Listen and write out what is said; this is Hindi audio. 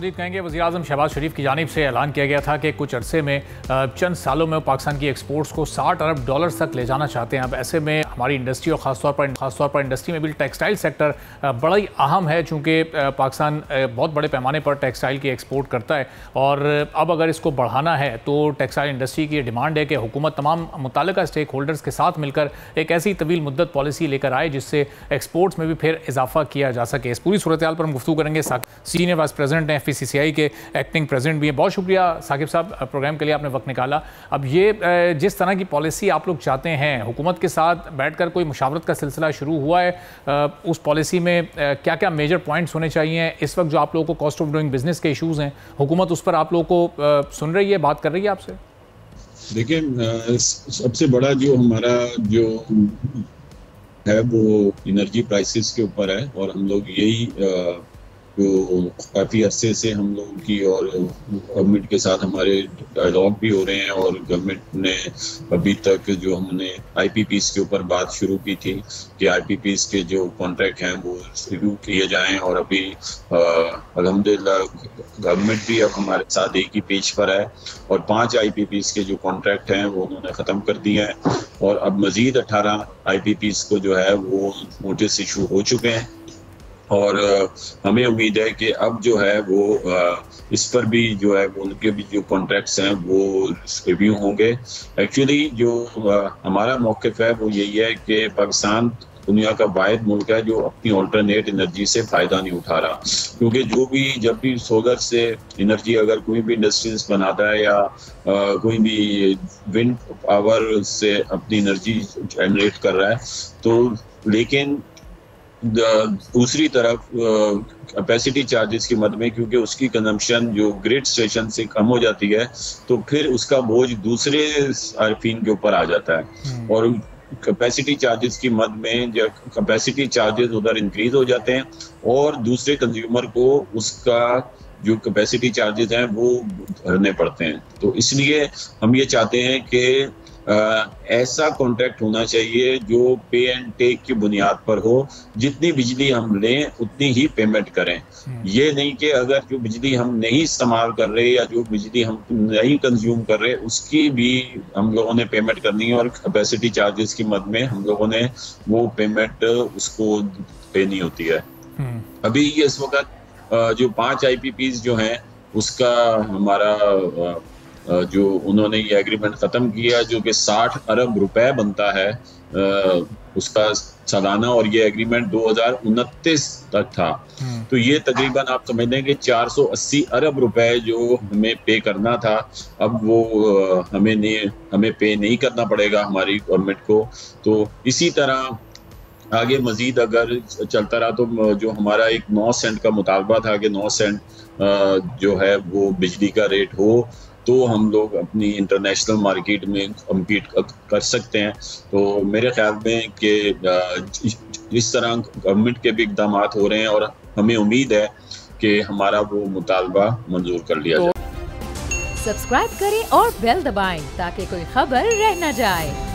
कहेंगे वज़ीर-ए-आज़म शहबाज शरीफ की जानिब से ऐलान किया गया था कि कुछ अरसे में चंद सालों में पाकिस्तान की एक्सपोर्ट्स को $60 अरब तक ले जाना चाहते हैं। अब ऐसे में हमारी इंडस्ट्री और ख़ासतौर पर इंडस्ट्री में भी टेक्सटाइल सेक्टर बड़ा ही अहम है, चूँकि पाकिस्तान बहुत बड़े पैमाने पर टेक्सटाइल की एक्सपोर्ट करता है और अब अगर इसको बढ़ाना है तो टेक्सटाइल इंडस्ट्री की डिमांड है कि हुकूमत तमाम मुतल्लिका स्टेक होल्डर्स के साथ मिलकर एक ऐसी तवील मुद्दत पॉलिसी लेकर आए जिससे एक्सपोर्ट्स में भी फिर इजाफा किया जा सके। इस पूरी सूरत हाल पर हम गुफ्तगू करेंगे। सीनियर वाइस प्रेसिडेंट हैं, FCCI के एक्टिंग प्रेसिडेंट भी हैं। बहुत शुक्रिया साकिब साहब, प्रोग्राम के लिए आपने वक्त निकाला। अब ये जिस तरह की पॉलिसी आप लोग चाहते हैं, हुकूमत के साथ बैठकर कोई मुशावरत का सिलसिला शुरू हुआ है? उस पॉलिसी में क्या क्या मेजर पॉइंट्स होने चाहिए? इस वक्त जो आप लोगों को कॉस्ट ऑफ डूइंग बिजनेस के इशूज़ हैं, हुकूमत उस पर आप लोगों को सुन रही है, बात कर रही है आपसे? देखिए, सबसे बड़ा जो हमारा जो है वो एनर्जी प्राइसेस के ऊपर है और हम लोग यही जो काफ़ी अरसे से हम लोगों की और गवर्नमेंट के साथ हमारे डायलॉग भी हो रहे हैं और गवर्नमेंट ने अभी तक जो हमने IPPs के ऊपर बात शुरू की थी कि IPPs के जो कॉन्ट्रैक्ट हैं वो रिव्यू किए जाएं और अभी अल्हम्दुलिल्लाह गवर्नमेंट भी अब हमारे साथ एक ही पेज पर है और 5 IPPs के जो कॉन्ट्रैक्ट हैं वो उन्होंने ख़त्म कर दिए हैं और अब मज़ीद 18 IPPs को जो है वो नोटिस इशू हो चुके हैं और हमें उम्मीद है कि अब जो है वो इस पर भी जो है उनके भी जो कॉन्ट्रैक्ट्स हैं वो रिव्यू होंगे। एक्चुअली जो हमारा मौक़िफ़ है वो यही है कि पाकिस्तान दुनिया का वाहिद मुल्क है जो अपनी ऑल्टरनेट एनर्जी से फ़ायदा नहीं उठा रहा, क्योंकि जब भी सोलर से एनर्जी अगर कोई भी इंडस्ट्रीज बनाता है या कोई भी विंड पावर से अपनी एनर्जी जनरेट कर रहा है तो लेकिन दूसरी तरफ कैपेसिटी चार्जेस की मद में क्योंकि उसकी कंजम्पशन जो ग्रिड स्टेशन से कम हो जाती है तो फिर उसका बोझ दूसरे सार्फिन के ऊपर आ जाता है और कैपेसिटी चार्जेस की मद में जब कैपेसिटी चार्जेस उधर इंक्रीज हो जाते हैं और दूसरे कंज्यूमर को उसका जो कैपेसिटी चार्जेस हैं वो भरने पड़ते हैं। तो इसलिए हम ये चाहते हैं कि ऐसा कॉन्ट्रैक्ट होना चाहिए जो पे एंड टेक की बुनियाद पर हो, जितनी बिजली हम लें उतनी ही पेमेंट करें। ये नहीं कि अगर जो बिजली हम नहीं इस्तेमाल कर रहे या जो बिजली हम नहीं कंज्यूम कर रहे उसकी भी हम लोगों ने पेमेंट करनी है और कैपेसिटी चार्जेस की मद में हम लोगों ने वो पेमेंट उसको देनी होती है। अभी इस वक्त जो 5 IPPs जो हैं उसका हमारा जो उन्होंने ये एग्रीमेंट ख़त्म किया जो कि 60 अरब रुपए बनता है उसका सालाना और ये एग्रीमेंट 2029 तक था। तो ये तकरीबन आप समझ लें कि 480 अरब रुपए जो हमें पे करना था अब वो हमें पे नहीं करना पड़ेगा हमारी गवर्नमेंट को। तो इसी तरह आगे मज़ीद अगर चलता रहा तो जो हमारा एक 9 सेंट का मुतालबा था कि 9 सेंट जो है वो बिजली का रेट हो तो हम लोग अपनी इंटरनेशनल मार्केट में कम्पीट कर सकते हैं। तो मेरे ख्याल में कि इस तरह गवर्नमेंट के भी इक़दाम हो रहे हैं और हमें उम्मीद है कि हमारा वो मुतालबा मंजूर कर लिया जाए। सब्सक्राइब करें और बेल दबाएं ताकि कोई खबर रह न जाए।